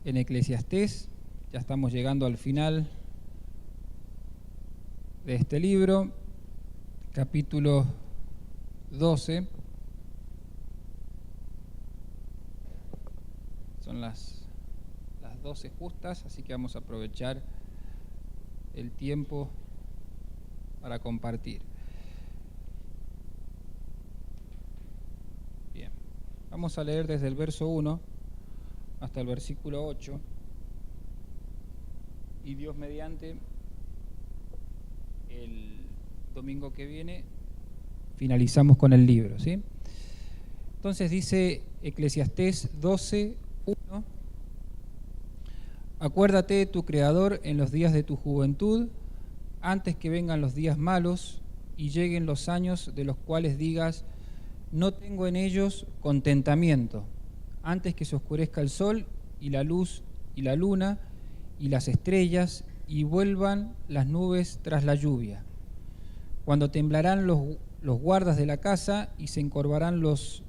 en Eclesiastés. Ya estamos llegando al final de este libro, capítulo 12. Son las 12 justas, así que vamos a aprovechar el tiempo para compartir. Bien, vamos a leer desde el verso 1 hasta el versículo 8, y Dios mediante, el domingo que viene finalizamos con el libro, ¿sí? Entonces dice Eclesiastés 12:1: Acuérdate de tu Creador en los días de tu juventud, antes que vengan los días malos y lleguen los años de los cuales digas, no tengo en ellos contentamiento, antes que se oscurezca el sol y la luz y la luna y las estrellas y vuelvan las nubes tras la lluvia, cuando temblarán los guardas de la casa y se encorvarán los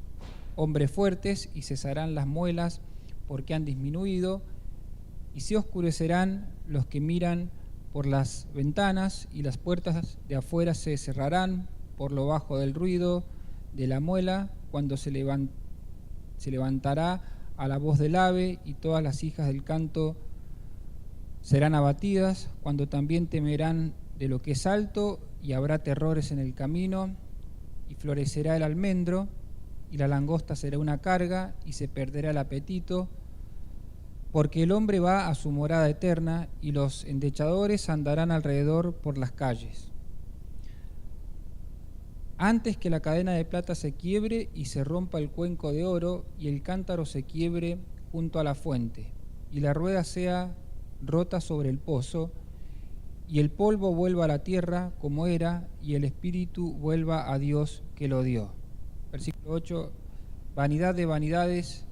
hombres fuertes y cesarán las muelas porque han disminuido, y se oscurecerán los que miran por las ventanas y las puertas de afuera se cerrarán por lo bajo del ruido de la muela, cuando se levantará a la voz del ave y todas las hijas del canto serán abatidas, cuando también temerán de lo que es alto y habrá terrores en el camino, y florecerá el almendro y la langosta será una carga y se perderá el apetito, porque el hombre va a su morada eterna y los endechadores andarán alrededor por las calles. Antes que la cadena de plata se quiebre y se rompa el cuenco de oro y el cántaro se quiebre junto a la fuente y la rueda sea rota sobre el pozo y el polvo vuelva a la tierra como era y el espíritu vuelva a Dios que lo dio. Versículo 8: Vanidad de vanidades,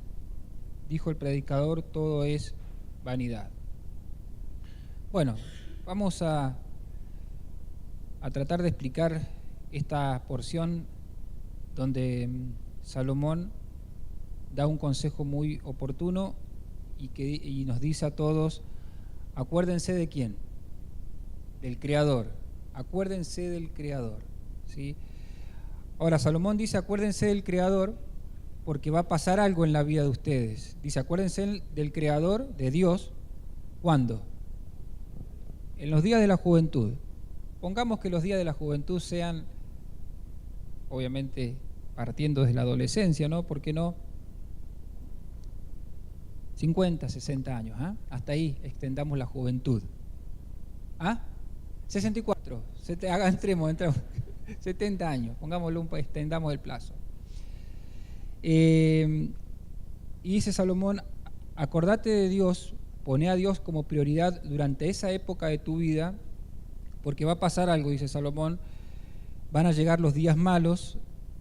dijo el predicador, todo es vanidad. Bueno, vamos a tratar de explicar esta porción donde Salomón da un consejo muy oportuno y nos dice a todos, acuérdense de quién, del Creador, acuérdense del Creador, ¿sí? Ahora Salomón dice acuérdense del Creador porque va a pasar algo en la vida de ustedes. Dice acuérdense del Creador, de Dios, ¿cuándo? En los días de la juventud. Pongamos que los días de la juventud sean, obviamente partiendo desde la adolescencia, ¿no? ¿Por qué no? 50, 60 años, ¿ah? Hasta ahí extendamos la juventud. ¿Ah? 64, entremos, 70 años, pongámoslo, extendamos el plazo. Y dice Salomón, acordate de Dios, poné a Dios como prioridad durante esa época de tu vida, porque va a pasar algo, dice Salomón, van a llegar los días malos,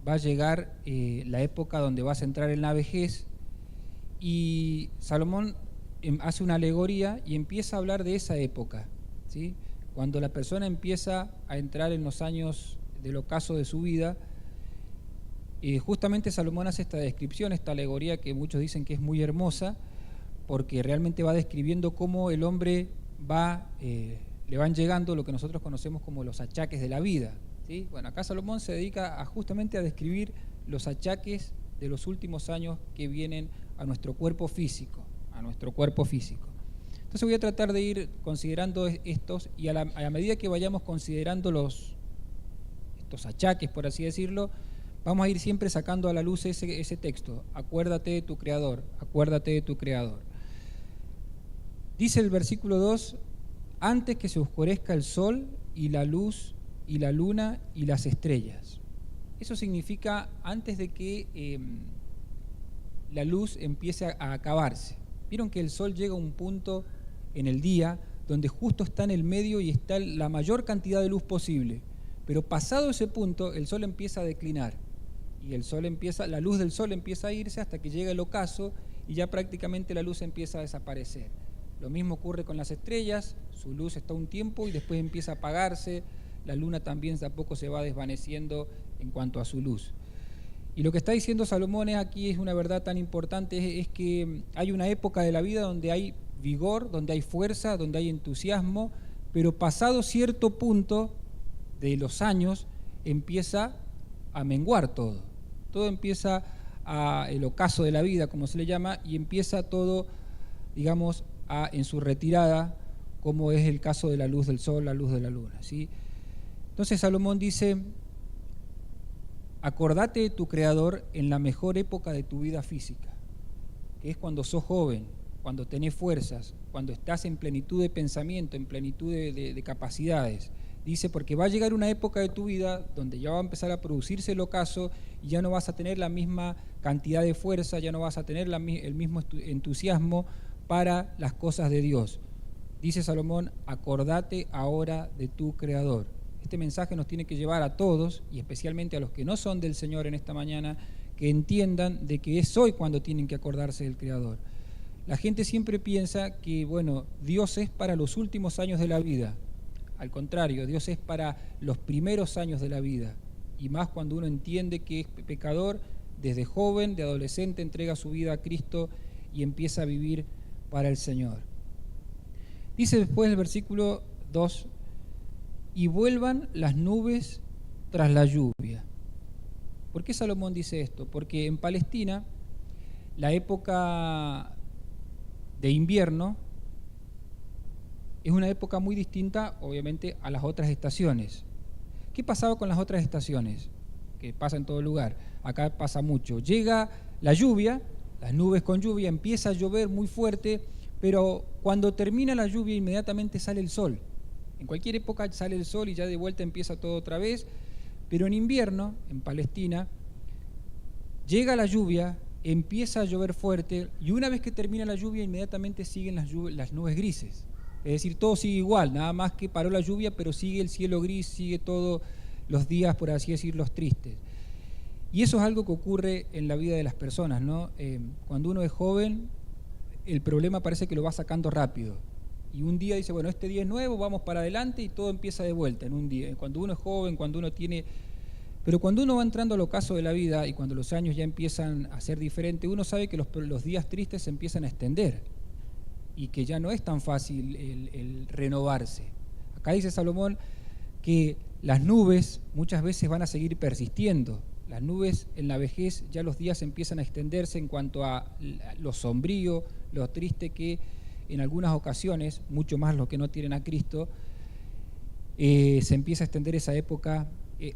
va a llegar la época donde vas a entrar en la vejez, y Salomón hace una alegoría y empieza a hablar de esa época, ¿sí? Cuando la persona empieza a entrar en los años del ocaso de su vida, justamente Salomón hace esta descripción, esta alegoría que muchos dicen que es muy hermosa, porque realmente va describiendo cómo el hombre le van llegando lo que nosotros conocemos como los achaques de la vida, ¿sí? Bueno, acá Salomón se dedica justamente a describir los achaques de los últimos años que vienen a nuestro cuerpo físico, Entonces voy a tratar de ir considerando estos y a la medida que vayamos considerando estos achaques, por así decirlo, vamos a ir siempre sacando a la luz ese texto. Acuérdate de tu Creador, acuérdate de tu Creador. Dice el versículo 2, antes que se oscurezca el sol y la luz y la luna y las estrellas. Eso significa antes de que la luz empiece a acabarse. Vieron que el sol llega a un punto en el día donde justo está en el medio y está la mayor cantidad de luz posible, pero pasado ese punto el sol empieza a declinar y la luz del sol empieza a irse hasta que llega el ocaso y ya prácticamente la luz empieza a desaparecer. Lo mismo ocurre con las estrellas, su luz está un tiempo y después empieza a apagarse, la luna también de a poco se va desvaneciendo en cuanto a su luz. Y lo que está diciendo Salomón aquí es una verdad tan importante, es que hay una época de la vida donde hay vigor, donde hay fuerza, donde hay entusiasmo, pero pasado cierto punto de los años empieza a menguar todo. Todo empieza el ocaso de la vida, como se le llama, y empieza todo, digamos, en su retirada, como es el caso de la luz del sol, la luz de la luna, ¿sí? Entonces Salomón dice: acordate de tu Creador en la mejor época de tu vida física, que es cuando sos joven, cuando tenés fuerzas, cuando estás en plenitud de pensamiento, en plenitud de capacidades. Dice, porque va a llegar una época de tu vida donde ya va a empezar a producirse el ocaso y ya no vas a tener la misma cantidad de fuerza, ya no vas a tener el mismo entusiasmo para las cosas de Dios. Dice Salomón: acordate ahora de tu Creador. Este mensaje nos tiene que llevar a todos, y especialmente a los que no son del Señor en esta mañana, que entiendan de que es hoy cuando tienen que acordarse del Creador. La gente siempre piensa que, bueno, Dios es para los últimos años de la vida. Al contrario, Dios es para los primeros años de la vida, y más cuando uno entiende que es pecador, desde joven, de adolescente, entrega su vida a Cristo y empieza a vivir para el Señor. Dice después el versículo 2: y vuelvan las nubes tras la lluvia. ¿Por qué Salomón dice esto? Porque en Palestina la época de invierno es una época muy distinta, obviamente, a las otras estaciones. ¿Qué pasaba con las otras estaciones? Que pasa en todo lugar. Acá pasa mucho. Llega la lluvia, las nubes con lluvia, empieza a llover muy fuerte, pero cuando termina la lluvia inmediatamente sale el sol. En cualquier época sale el sol y ya de vuelta empieza todo otra vez, pero en invierno, en Palestina, llega la lluvia, empieza a llover fuerte, y una vez que termina la lluvia inmediatamente siguen las nubes grises. Es decir, todo sigue igual, nada más que paró la lluvia, pero sigue el cielo gris, sigue todos los días, por así decirlo, tristes. Y eso es algo que ocurre en la vida de las personas, ¿no? Cuando uno es joven, el problema parece que lo va sacando rápido. Y un día dice, bueno, este día es nuevo, vamos para adelante, y todo empieza de vuelta en un día. Cuando uno es joven, cuando uno tiene... Pero cuando uno va entrando al ocaso de la vida y cuando los años ya empiezan a ser diferentes, uno sabe que los días tristes se empiezan a extender y que ya no es tan fácil el renovarse. Acá dice Salomón que las nubes muchas veces van a seguir persistiendo. Las nubes en la vejez, ya los días empiezan a extenderse en cuanto a lo sombrío, lo triste que en algunas ocasiones, mucho más los que no tienen a Cristo, se empieza a extender esa época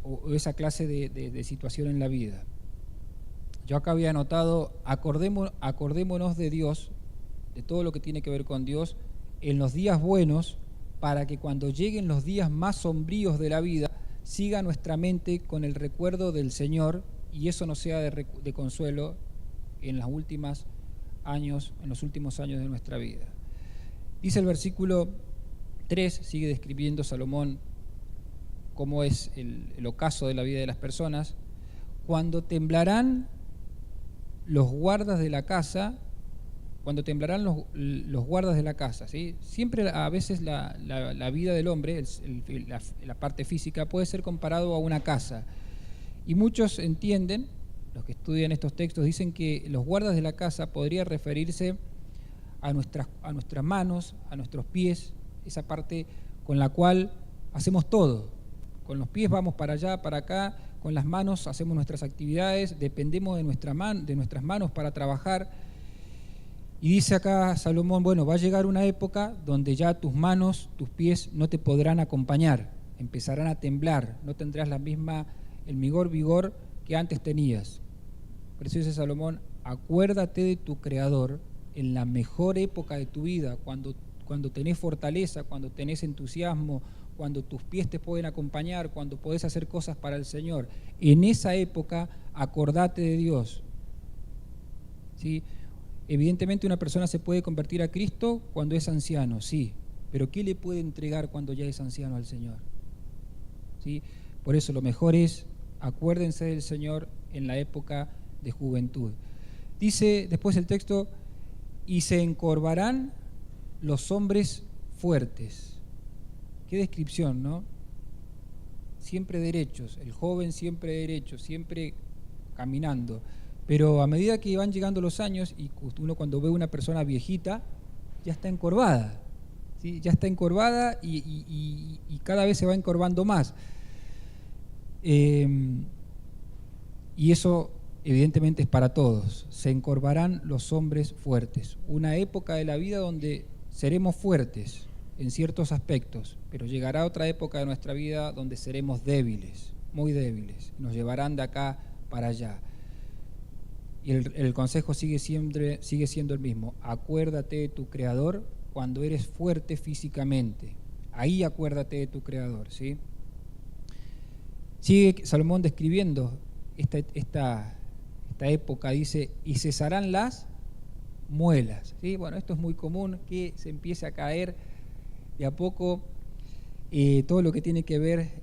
o esa clase de situación en la vida. Yo acá había anotado: acordémonos de Dios, de todo lo que tiene que ver con Dios, en los días buenos, para que cuando lleguen los días más sombríos de la vida, siga nuestra mente con el recuerdo del Señor, y eso nos sea de consuelo en los últimos años de nuestra vida. Dice el versículo 3, sigue describiendo Salomón cómo es el ocaso de la vida de las personas: cuando temblarán los guardas de la casa, los guardas de la casa, ¿sí? Siempre a veces la vida del hombre, la parte física, puede ser comparado a una casa. Y muchos entienden, los que estudian estos textos, dicen que los guardas de la casa podría referirse a nuestras manos, a nuestros pies, esa parte con la cual hacemos todo. Con los pies vamos para allá, para acá, con las manos hacemos nuestras actividades, dependemos de nuestras manos para trabajar. Y dice acá Salomón, bueno, va a llegar una época donde ya tus manos, tus pies no te podrán acompañar, empezarán a temblar, no tendrás el vigor que antes tenías. Por eso dice Salomón: acuérdate de tu Creador en la mejor época de tu vida, cuando tenés fortaleza, cuando tenés entusiasmo, cuando tus pies te pueden acompañar, cuando podés hacer cosas para el Señor. En esa época, acordate de Dios. ¿Sí? Evidentemente una persona se puede convertir a Cristo cuando es anciano, sí, pero ¿qué le puede entregar cuando ya es anciano al Señor? ¿Sí? Por eso lo mejor es, acuérdense del Señor en la época de juventud. Dice después el texto: y se encorvarán los hombres fuertes. Qué descripción, ¿no? Siempre derechos, el joven siempre derecho, siempre caminando. Pero a medida que van llegando los años, y uno cuando ve una persona viejita, ya está encorvada, ¿sí? Ya está encorvada y cada vez se va encorvando más. Y eso evidentemente es para todos. Se encorvarán los hombres fuertes. Una época de la vida donde seremos fuertes en ciertos aspectos, pero llegará otra época de nuestra vida donde seremos débiles, muy débiles. Nos llevarán de acá para allá. Y el consejo sigue siendo el mismo. Acuérdate de tu Creador cuando eres fuerte físicamente. Ahí acuérdate de tu Creador, ¿sí? Sigue Salomón describiendo esta época, dice, y cesarán las muelas, ¿sí? Bueno, esto es muy común, que se empiece a caer de a poco todo lo que tiene que ver,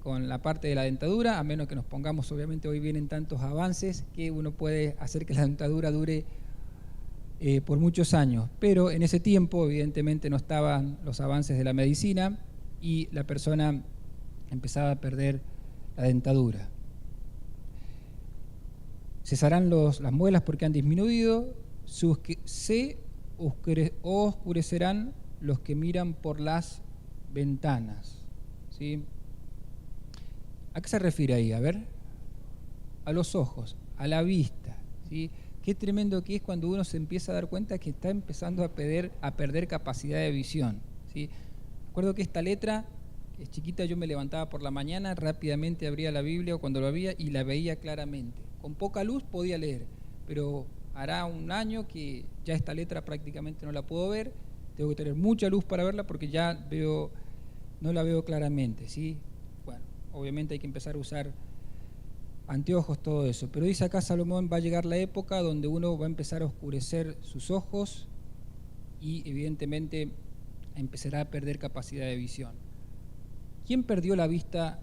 con la parte de la dentadura, a menos que nos pongamos, obviamente hoy vienen tantos avances que uno puede hacer que la dentadura dure por muchos años, pero en ese tiempo evidentemente no estaban los avances de la medicina y la persona empezaba a perder la dentadura. Cesarán las muelas porque han disminuido, se oscurecerán los que miran por las ventanas, ¿sí? ¿A qué se refiere ahí? A ver, a los ojos, a la vista, ¿sí? Qué tremendo que es cuando uno se empieza a dar cuenta que está empezando a perder capacidad de visión, ¿sí? Recuerdo que esta letra, que es chiquita, yo me levantaba por la mañana, rápidamente abría la Biblia o cuando lo abría y la veía claramente. Con poca luz podía leer, pero hará un año que ya esta letra prácticamente no la puedo ver, tengo que tener mucha luz para verla porque ya no la veo claramente, ¿sí? Bueno, obviamente hay que empezar a usar anteojos, todo eso, pero dice acá Salomón, va a llegar la época donde uno va a empezar a oscurecer sus ojos y evidentemente empezará a perder capacidad de visión. ¿Quién perdió la vista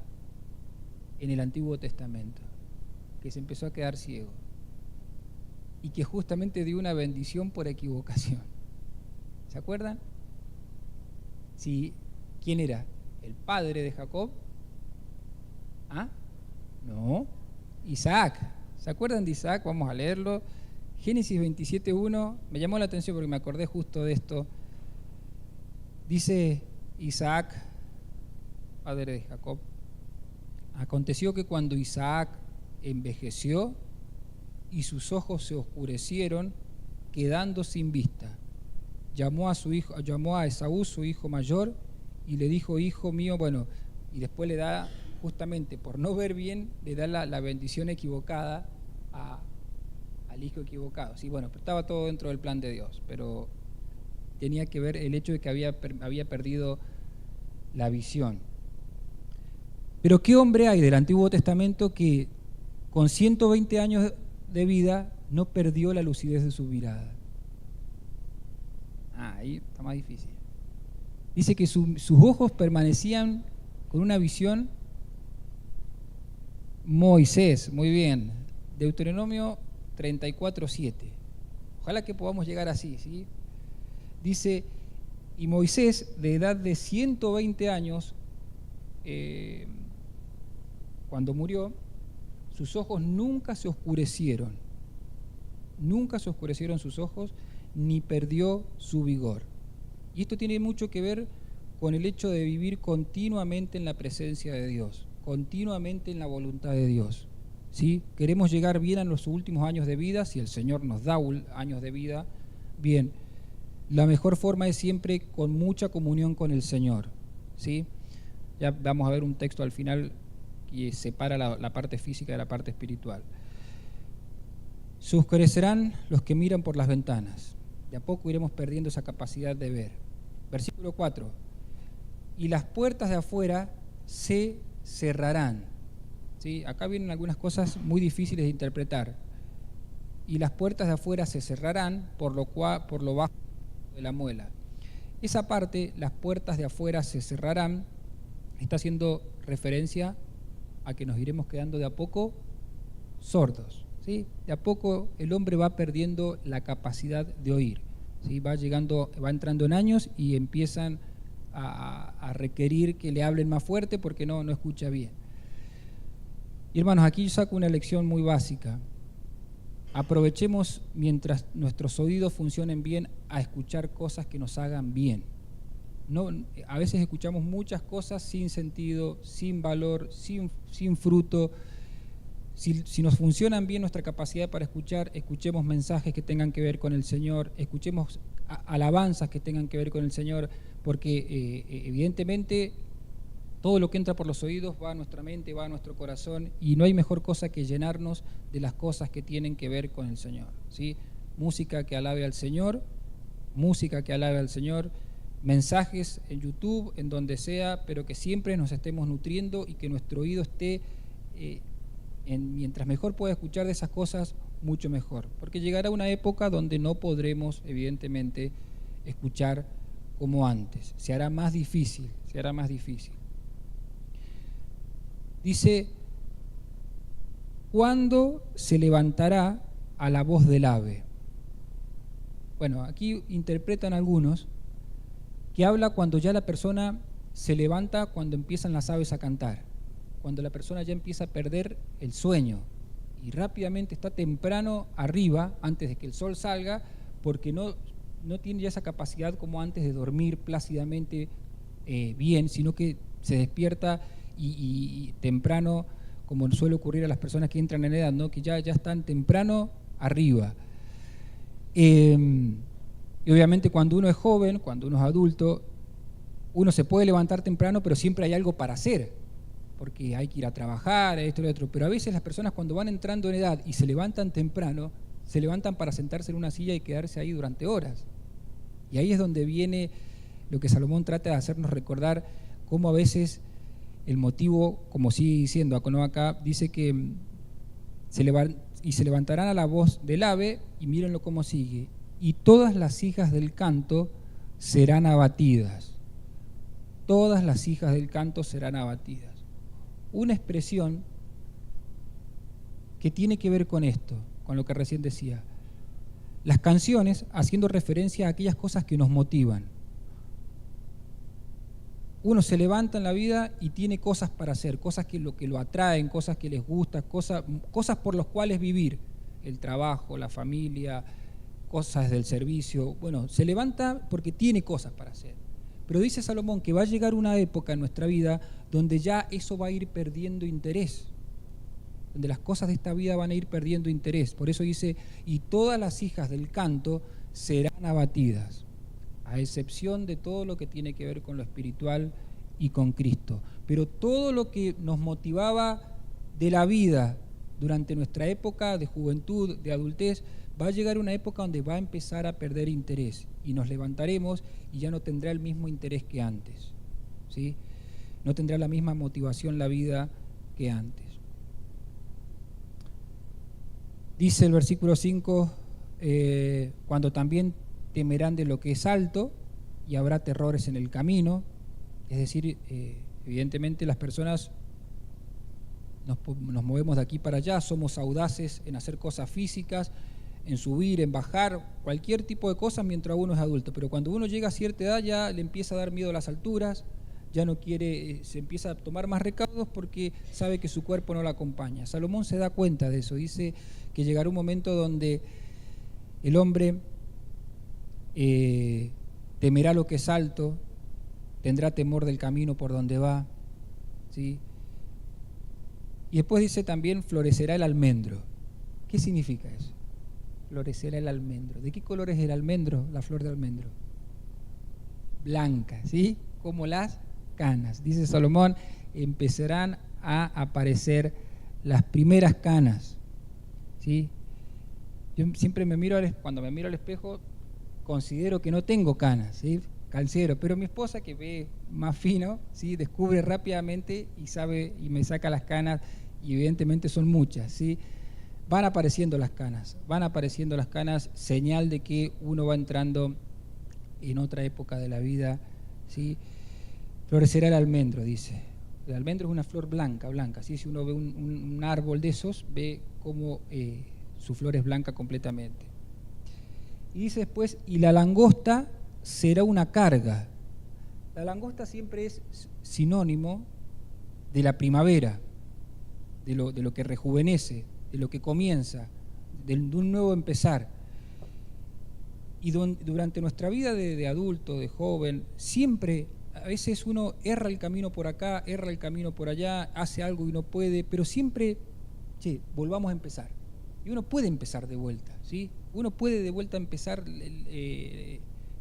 en el Antiguo Testamento? Que se empezó a quedar ciego y que justamente dio una bendición por equivocación. ¿Se acuerdan? Sí, ¿quién era? ¿El padre de Jacob? ¿Ah? No, Isaac. ¿Se acuerdan de Isaac? Vamos a leerlo. Génesis 27:1, me llamó la atención porque me acordé justo de esto. Dice Isaac, padre de Jacob, aconteció que cuando Isaac envejeció y sus ojos se oscurecieron, quedando sin vista, llamó a Esaú, su hijo mayor, y le dijo, hijo mío, y después le da, justamente por no ver bien, le da la bendición equivocada al hijo equivocado. Sí, pero estaba todo dentro del plan de Dios, pero tenía que ver el hecho de que había perdido la visión. Pero ¿qué hombre hay del Antiguo Testamento que con 120 años de vida no perdió la lucidez de su mirada? Ahí está más difícil. Dice que sus ojos permanecían con una visión. Moisés, muy bien, Deuteronomio 34:7. Ojalá que podamos llegar así, ¿sí? Dice, y Moisés, de edad de 120 años, cuando murió, sus ojos nunca se oscurecieron sus ojos, ni perdió su vigor. Y esto tiene mucho que ver con el hecho de vivir continuamente en la presencia de Dios, continuamente en la voluntad de Dios, ¿sí? Queremos llegar bien a los últimos años de vida, si el Señor nos da años de vida, bien. La mejor forma es siempre con mucha comunión con el Señor, ¿sí? Ya vamos a ver un texto al final que separa la parte física de la parte espiritual. Se oscurecerán los que miran por las ventanas. De a poco iremos perdiendo esa capacidad de ver. Versículo 4. Y las puertas de afuera se cerrarán. ¿Sí? Acá vienen algunas cosas muy difíciles de interpretar. Y las puertas de afuera se cerrarán por lo bajo de la muela. Esa parte, las puertas de afuera se cerrarán, está haciendo referencia a que nos iremos quedando de a poco sordos, ¿sí? De a poco el hombre va perdiendo la capacidad de oír, ¿sí? Va entrando en años y empiezan a requerir que le hablen más fuerte porque no escucha bien. Y hermanos, aquí yo saco una lección muy básica. Aprovechemos mientras nuestros oídos funcionen bien a escuchar cosas que nos hagan bien. No, a veces escuchamos muchas cosas sin sentido, sin valor, sin fruto. Si nos funcionan bien nuestra capacidad para escuchar, escuchemos mensajes que tengan que ver con el Señor, escuchemos alabanzas que tengan que ver con el Señor, porque evidentemente todo lo que entra por los oídos va a nuestra mente, va a nuestro corazón, y no hay mejor cosa que llenarnos de las cosas que tienen que ver con el Señor, ¿sí? Música que alabe al Señor, mensajes en YouTube, en donde sea, pero que siempre nos estemos nutriendo y que nuestro oído esté, mientras mejor pueda escuchar de esas cosas, mucho mejor. Porque llegará una época donde no podremos, evidentemente, escuchar como antes. Se hará más difícil. Dice, ¿cuándo se levantará a la voz del ave? Bueno, aquí interpretan algunos que habla cuando ya la persona se levanta, cuando empiezan las aves a cantar, cuando la persona ya empieza a perder el sueño y rápidamente está temprano arriba, antes de que el sol salga, porque no tiene ya esa capacidad como antes de dormir plácidamente bien, sino que se despierta y temprano, como suele ocurrir a las personas que entran en edad, ¿no? Que ya están temprano arriba. Y obviamente cuando uno es joven, cuando uno es adulto, uno se puede levantar temprano, pero siempre hay algo para hacer, porque hay que ir a trabajar, esto y lo otro. Pero a veces las personas cuando van entrando en edad y se levantan temprano, se levantan para sentarse en una silla y quedarse ahí durante horas. Y ahí es donde viene lo que Salomón trata de hacernos recordar, cómo a veces el motivo, como sigue diciendo acá, dice que se levantarán a la voz del ave, y mírenlo cómo sigue, y todas las hijas del canto serán abatidas. Todas las hijas del canto serán abatidas. Una expresión que tiene que ver con esto, con lo que recién decía. Las canciones haciendo referencia a aquellas cosas que nos motivan. Uno se levanta en la vida y tiene cosas para hacer, cosas que lo atraen, cosas que les gustan, cosas por las cuales vivir. El trabajo, la familia, cosas del servicio. Bueno, se levanta porque tiene cosas para hacer. Pero dice Salomón que va a llegar una época en nuestra vida donde ya eso va a ir perdiendo interés, donde las cosas de esta vida van a ir perdiendo interés. Por eso dice, y todas las hijas del canto serán abatidas, a excepción de todo lo que tiene que ver con lo espiritual y con Cristo. Pero todo lo que nos motivaba de la vida durante nuestra época de juventud, de adultez, va a llegar una época donde va a empezar a perder interés y nos levantaremos y ya no tendrá el mismo interés que antes, ¿sí? No tendrá la misma motivación la vida que antes. Dice el versículo 5, cuando también temerán de lo que es alto y habrá terrores en el camino. Es decir, evidentemente las personas nos movemos de aquí para allá, somos audaces en hacer cosas físicas, en subir, en bajar, cualquier tipo de cosas mientras uno es adulto. Pero cuando uno llega a cierta edad ya le empieza a dar miedo a las alturas, ya no quiere, se empieza a tomar más recaudos porque sabe que su cuerpo no la acompaña. Salomón se da cuenta de eso, dice que llegará un momento donde el hombre temerá lo que es alto, tendrá temor del camino por donde va, ¿sí? Y después dice también, florecerá el almendro. ¿Qué significa eso? Florecerá el almendro. ¿De qué color es el almendro, la flor de almendro? Blanca, ¿sí? Como las canas. Dice Salomón, empezarán a aparecer las primeras canas, ¿sí? Yo siempre cuando me miro al espejo, considero que no tengo canas, ¿sí? Calcero, pero mi esposa, que ve más fino, ¿sí? Descubre rápidamente y sabe y me saca las canas, y evidentemente son muchas, ¿sí? Van apareciendo las canas, señal de que uno va entrando en otra época de la vida, ¿sí? Florecerá el almendro, dice. El almendro es una flor blanca, ¿sí? Si uno ve un árbol de esos, ve cómo su flor es blanca completamente. Y dice después, y la langosta será una carga. La langosta siempre es sinónimo de la primavera. de lo que rejuvenece, de lo que comienza, de un nuevo empezar. Y durante nuestra vida de adulto, de joven, siempre, a veces uno erra el camino por acá, erra el camino por allá, hace algo y no puede, pero siempre, volvamos a empezar. Y uno puede empezar de vuelta, ¿sí? Uno puede de vuelta empezar,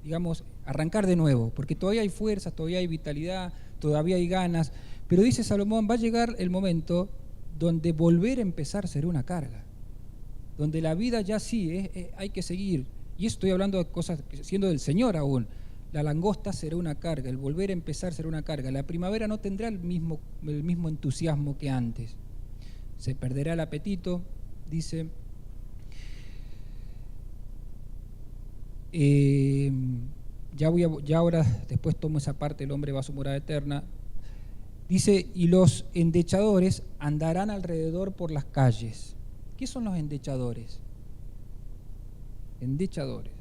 digamos, arrancar de nuevo, porque todavía hay fuerzas, todavía hay vitalidad, todavía hay ganas. Pero dice Salomón, va a llegar el momento donde volver a empezar será una carga, donde la vida ya sí, hay que seguir. Y estoy hablando de cosas siendo del Señor aún. La langosta será una carga, el volver a empezar será una carga. La primavera no tendrá el mismo entusiasmo que antes. Se perderá el apetito, dice. Ya ahora, después tomo esa parte, el hombre va a su morada eterna. Dice, y los endechadores andarán alrededor por las calles. ¿Qué son los endechadores? Endechadores.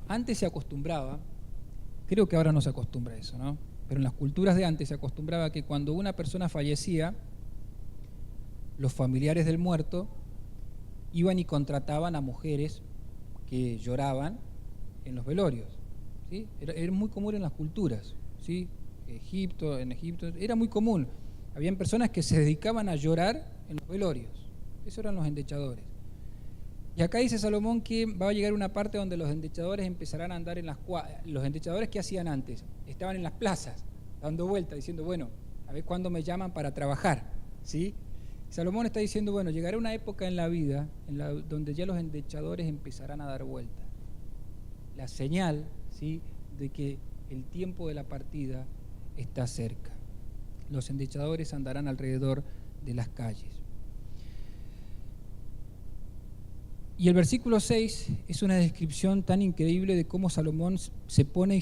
Antes se acostumbraba, creo que ahora no se acostumbra a eso, ¿no? Pero en las culturas de antes se acostumbraba que cuando una persona fallecía, los familiares del muerto iban y contrataban a mujeres que lloraban en los velorios, ¿sí? Era muy común en las culturas, ¿sí? En Egipto, era muy común. Habían personas que se dedicaban a llorar en los velorios. Esos eran los endechadores. Y acá dice Salomón que va a llegar una parte donde los endechadores empezarán a andar en las cuadras. Los endechadores, ¿qué hacían antes? Estaban en las plazas, dando vueltas, diciendo, bueno, a ver cuándo me llaman para trabajar, ¿sí? Salomón está diciendo, bueno, llegará una época en la vida donde ya los endechadores empezarán a dar vueltas. La señal, ¿sí?, de que el tiempo de la partida está cerca. Los endechadores andarán alrededor de las calles. Y el versículo 6 es una descripción tan increíble de cómo Salomón se pone y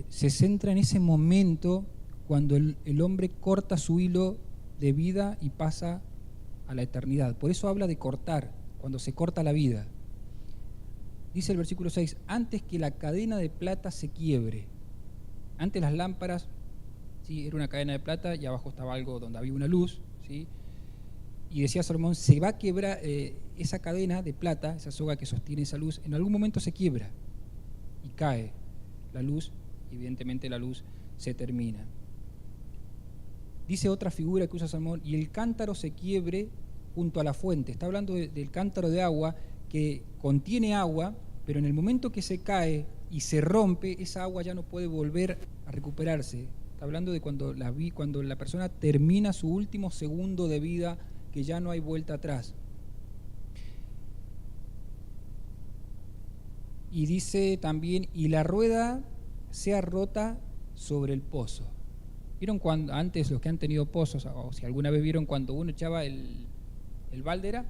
se centra en ese momento cuando el hombre corta su hilo de vida y pasa a la eternidad. Por eso habla de cortar, cuando se corta la vida. Dice el versículo 6, antes que la cadena de plata se quiebre. Antes las lámparas, ¿sí?, era una cadena de plata y abajo estaba algo donde había una luz, ¿sí? Y decía Salomón, se va a quebrar esa cadena de plata, esa soga que sostiene esa luz, en algún momento se quiebra y cae la luz, y evidentemente la luz se termina. Dice otra figura que usa Salomón, y el cántaro se quiebre junto a la fuente. Está hablando del cántaro de agua que contiene agua, pero en el momento que se cae y se rompe, esa agua ya no puede volver a recuperarse. Está hablando de cuando la persona termina su último segundo de vida, que ya no hay vuelta atrás. Y dice también, y la rueda sea rota sobre el pozo. ¿Vieron cuando antes los que han tenido pozos, o si alguna vez vieron cuando uno echaba el baldera?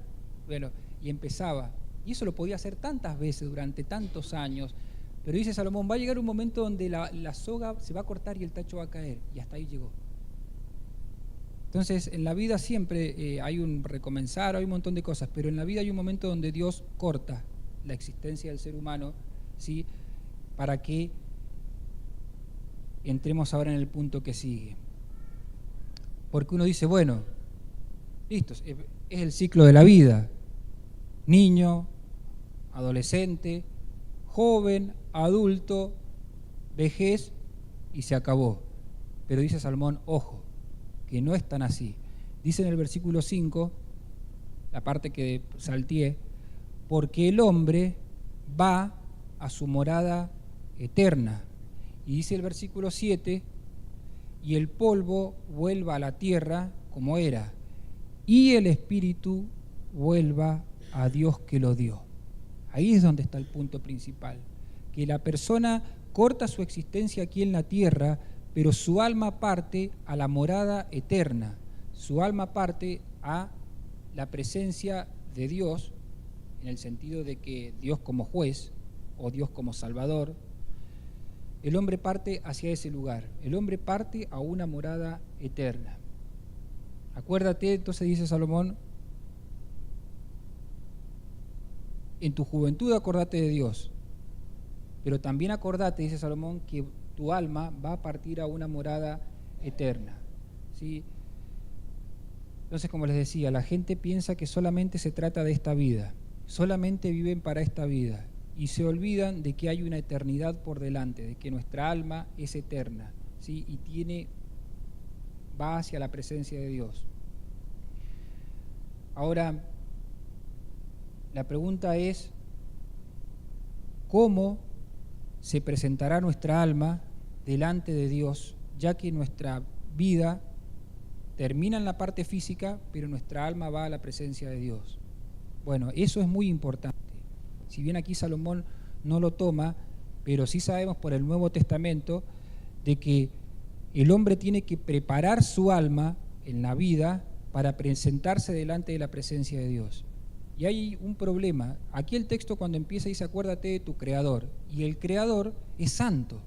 Bueno, y empezaba. Y eso lo podía hacer tantas veces durante tantos años. Pero dice Salomón, va a llegar un momento donde la soga se va a cortar y el tacho va a caer. Y hasta ahí llegó. Entonces, en la vida siempre hay un recomenzar, hay un montón de cosas, pero en la vida hay un momento donde Dios corta la existencia del ser humano, ¿sí?, para que entremos ahora en el punto que sigue. Porque uno dice, bueno, listo, es el ciclo de la vida. Niño, adolescente, joven, adulto, vejez, y se acabó. Pero dice Salomón, ojo, que no es tan así. Dice en el versículo 5, la parte que salteé, porque el hombre va a su morada eterna. Y dice el versículo 7, y el polvo vuelva a la tierra como era, y el espíritu vuelva a Dios que lo dio. Ahí es donde está el punto principal, que la persona corta su existencia aquí en la tierra, pero su alma parte a la morada eterna, su alma parte a la presencia de Dios, en el sentido de que Dios como juez o Dios como salvador. El hombre parte hacia ese lugar, el hombre parte a una morada eterna. Acuérdate, entonces dice Salomón, en tu juventud acordate de Dios, pero también acordate, dice Salomón, que tu alma va a partir a una morada eterna, ¿sí? Entonces, como les decía, la gente piensa que solamente se trata de esta vida, solamente viven para esta vida y se olvidan de que hay una eternidad por delante, de que nuestra alma es eterna, ¿sí? Y va hacia la presencia de Dios. Ahora, la pregunta es, ¿cómo se presentará nuestra alma delante de Dios, ya que nuestra vida termina en la parte física, pero nuestra alma va a la presencia de Dios? Bueno, eso es muy importante. Si bien aquí Salomón no lo toma, pero sí sabemos por el Nuevo Testamento de que el hombre tiene que preparar su alma en la vida para presentarse delante de la presencia de Dios. Y hay un problema. Aquí el texto cuando empieza dice, acuérdate de tu Creador. Y el Creador es santo.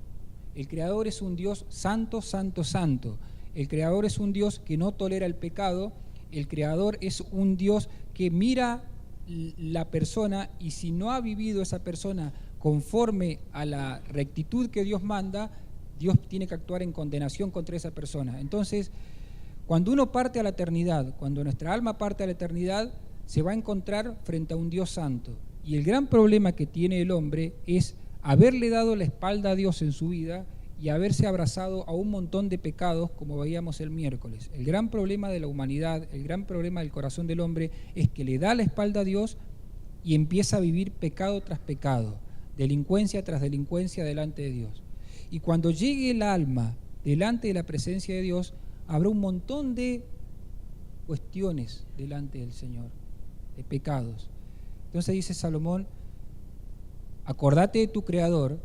El Creador es un Dios santo, santo, santo. El Creador es un Dios que no tolera el pecado. El Creador es un Dios que mira la persona y si no ha vivido esa persona conforme a la rectitud que Dios manda, Dios tiene que actuar en condenación contra esa persona. Entonces, cuando uno parte a la eternidad, cuando nuestra alma parte a la eternidad, se va a encontrar frente a un Dios santo. Y el gran problema que tiene el hombre es haberle dado la espalda a Dios en su vida y haberse abrazado a un montón de pecados, como veíamos el miércoles. El gran problema de la humanidad, el gran problema del corazón del hombre es que le da la espalda a Dios y empieza a vivir pecado tras pecado, delincuencia tras delincuencia delante de Dios. Y cuando llegue el alma delante de la presencia de Dios, habrá un montón de cuestiones delante del Señor, de pecados. Entonces dice Salomón, acordate de tu Creador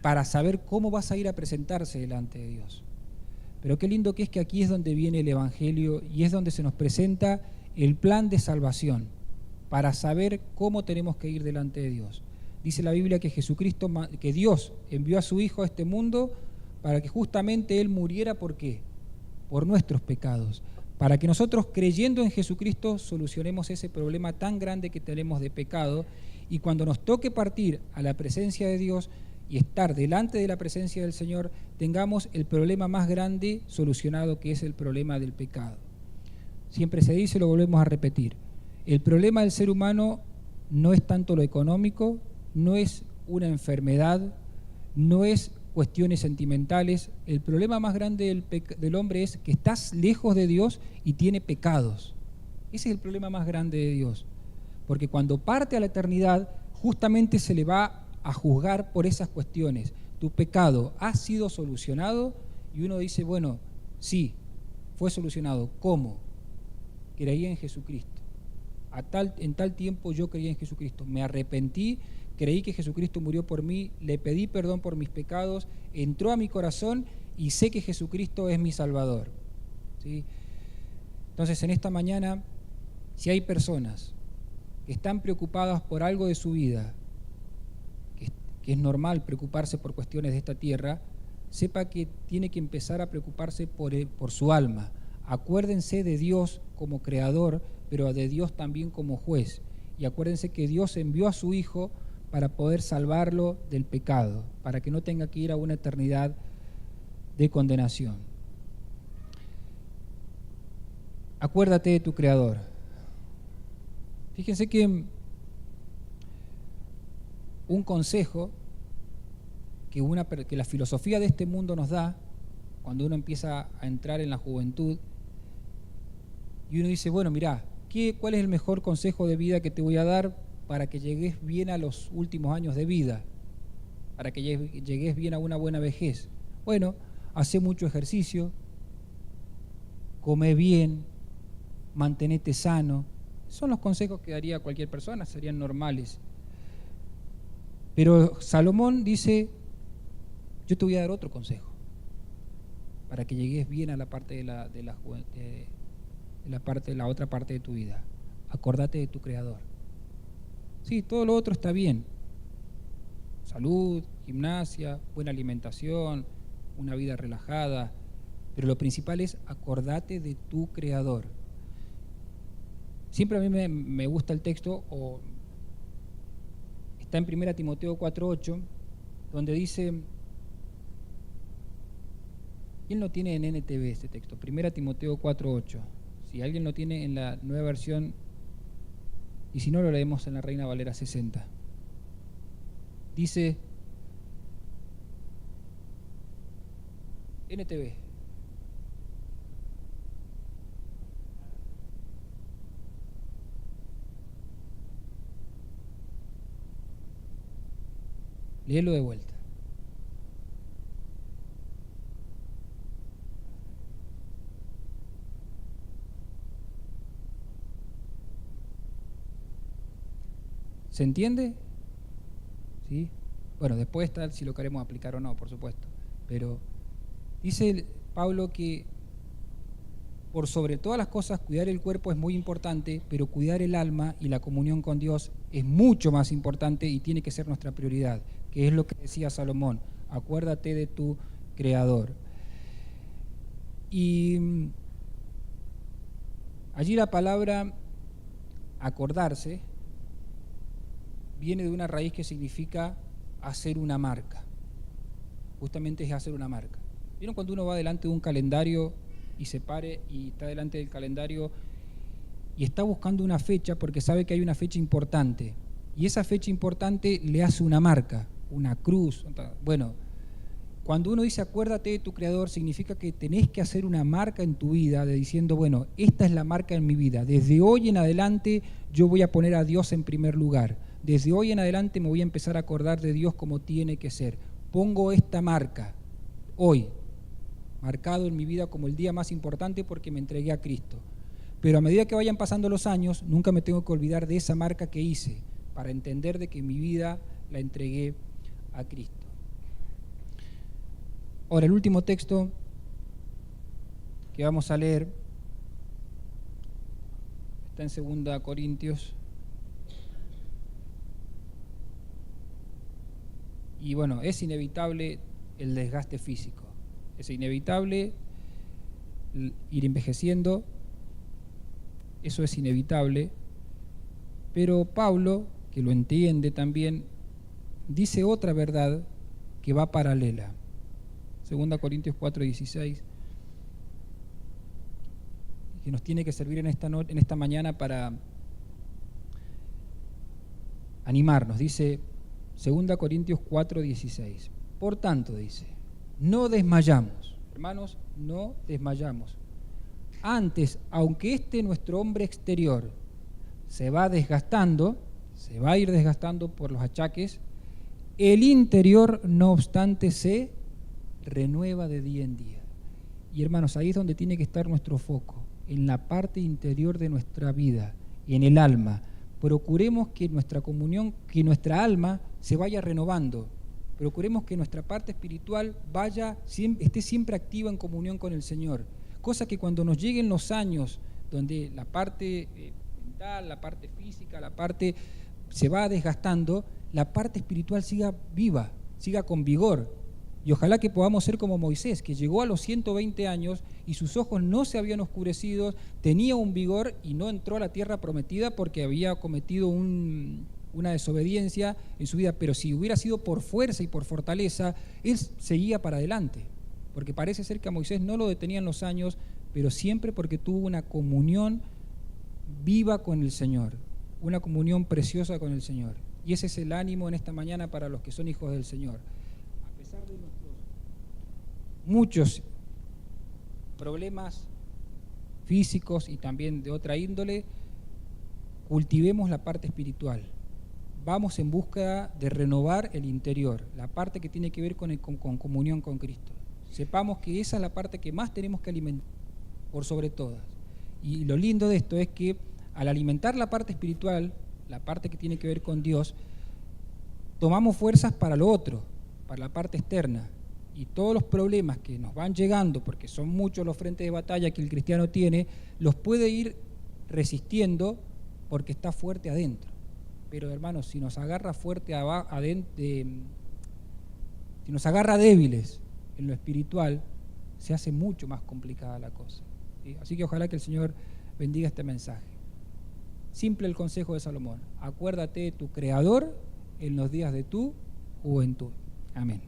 para saber cómo vas a ir a presentarse delante de Dios. Pero qué lindo que es que aquí es donde viene el Evangelio y es donde se nos presenta el plan de salvación para saber cómo tenemos que ir delante de Dios. Dice la Biblia que que Dios envió a su Hijo a este mundo para que justamente Él muriera, ¿por qué? Por nuestros pecados, para que nosotros creyendo en Jesucristo solucionemos ese problema tan grande que tenemos de pecado y cuando nos toque partir a la presencia de Dios y estar delante de la presencia del Señor, tengamos el problema más grande solucionado, que es el problema del pecado. Siempre se dice, lo volvemos a repetir, el problema del ser humano no es tanto lo económico, no es una enfermedad, no es cuestiones sentimentales. El problema más grande del hombre es que estás lejos de Dios y tiene pecados. Ese es el problema más grande de Dios. Porque cuando parte a la eternidad, justamente se le va a juzgar por esas cuestiones. Tu pecado ha sido solucionado y uno dice, bueno, sí, fue solucionado. ¿Cómo? Creí en Jesucristo. En tal tiempo yo creí en Jesucristo. Me arrepentí, creí que Jesucristo murió por mí, le pedí perdón por mis pecados, entró a mi corazón y sé que Jesucristo es mi Salvador. ¿Sí? Entonces, en esta mañana, si hay personas que están preocupadas por algo de su vida, que es normal preocuparse por cuestiones de esta tierra, sepa que tiene que empezar a preocuparse por su alma. Acuérdense de Dios como creador, pero de Dios también como juez. Y acuérdense que Dios envió a su Hijo para poder salvarlo del pecado, para que no tenga que ir a una eternidad de condenación. Acuérdate de tu Creador. Fíjense que un consejo que la filosofía de este mundo nos da cuando uno empieza a entrar en la juventud y uno dice, bueno, mirá, ¿cuál es el mejor consejo de vida que te voy a dar para que llegues bien a los últimos años de vida? Para que llegues bien a una buena vejez. Bueno, hace mucho ejercicio, come bien, mantenete sano. Son los consejos que daría cualquier persona, serían normales. Pero Salomón dice, yo te voy a dar otro consejo para que llegues bien a la parte de la otra parte de tu vida. Acordate de tu Creador. Sí, todo lo otro está bien. Salud, gimnasia, buena alimentación, una vida relajada. Pero lo principal es acordate de tu Creador. Siempre a mí me gusta el texto, está en 1 Timoteo 4:8, donde dice, ¿Quién lo tiene en NTV este texto? 1 Timoteo 4:8. Si alguien lo tiene en la nueva versión, y si no, lo leemos en la Reina Valera 60. Dice NTV. Léelo de vuelta. ¿Se entiende? ¿Sí? Bueno, después está si lo queremos aplicar o no, por supuesto. Pero dice Pablo que por sobre todas las cosas cuidar el cuerpo es muy importante, pero cuidar el alma y la comunión con Dios es mucho más importante y tiene que ser nuestra prioridad, que es lo que decía Salomón: acuérdate de tu Creador. Y allí la palabra acordarse viene de una raíz que significa hacer una marca. Justamente es hacer una marca. ¿Vieron cuando uno va delante de un calendario y se pare y está delante del calendario y está buscando una fecha porque sabe que hay una fecha importante? Y esa fecha importante le hace una marca, una cruz. Bueno, cuando uno dice acuérdate de tu Creador, significa que tenés que hacer una marca en tu vida, de diciendo, bueno, esta es la marca en mi vida. Desde hoy en adelante yo voy a poner a Dios en primer lugar. Desde hoy en adelante me voy a empezar a acordar de Dios como tiene que ser. Pongo esta marca hoy, marcado en mi vida como el día más importante porque me entregué a Cristo. Pero a medida que vayan pasando los años, nunca me tengo que olvidar de esa marca que hice, para entender de que mi vida la entregué a Cristo. Ahora, el último texto que vamos a leer está en 2 Corintios. Y bueno, es inevitable el desgaste físico, es inevitable ir envejeciendo, eso es inevitable, pero Pablo, que lo entiende también, dice otra verdad que va paralela. 2 Corintios 4:16, que nos tiene que servir en esta mañana para animarnos. Dice 2 Corintios 4:16. Por tanto, dice, no desmayamos, hermanos, no desmayamos. Antes, aunque nuestro hombre exterior se va desgastando, se va a ir desgastando por los achaques, el interior, no obstante, se renueva de día en día. Y hermanos, ahí es donde tiene que estar nuestro foco, en la parte interior de nuestra vida, en el alma. Procuremos que nuestra comunión, que nuestra alma se vaya renovando. Procuremos que nuestra parte espiritual esté siempre activa en comunión con el Señor. Cosa que cuando nos lleguen los años donde la parte mental, la parte física, la parte se va desgastando, la parte espiritual siga viva, siga con vigor. Y ojalá que podamos ser como Moisés, que llegó a los 120 años y sus ojos no se habían oscurecido, tenía un vigor y no entró a la tierra prometida porque había cometido una desobediencia en su vida. Pero si hubiera sido por fuerza y por fortaleza, él seguía para adelante. Porque parece ser que a Moisés no lo detenían los años, pero siempre porque tuvo una comunión viva con el Señor, una comunión preciosa con el Señor. Y ese es el ánimo en esta mañana para los que son hijos del Señor. A pesar de nuestros muchos problemas físicos y también de otra índole, cultivemos la parte espiritual. Vamos en busca de renovar el interior, la parte que tiene que ver con comunión con Cristo. Sepamos que esa es la parte que más tenemos que alimentar, por sobre todas. Y lo lindo de esto es que al alimentar la parte espiritual, la parte que tiene que ver con Dios, tomamos fuerzas para lo otro, para la parte externa. Y todos los problemas que nos van llegando, porque son muchos los frentes de batalla que el cristiano tiene, los puede ir resistiendo porque está fuerte adentro. Pero hermanos, si nos agarra fuerte adentro, si nos agarra débiles en lo espiritual, se hace mucho más complicada la cosa. ¿Sí? Así que ojalá que el Señor bendiga este mensaje. Simple el consejo de Salomón: acuérdate de tu Creador en los días de tu juventud. Amén.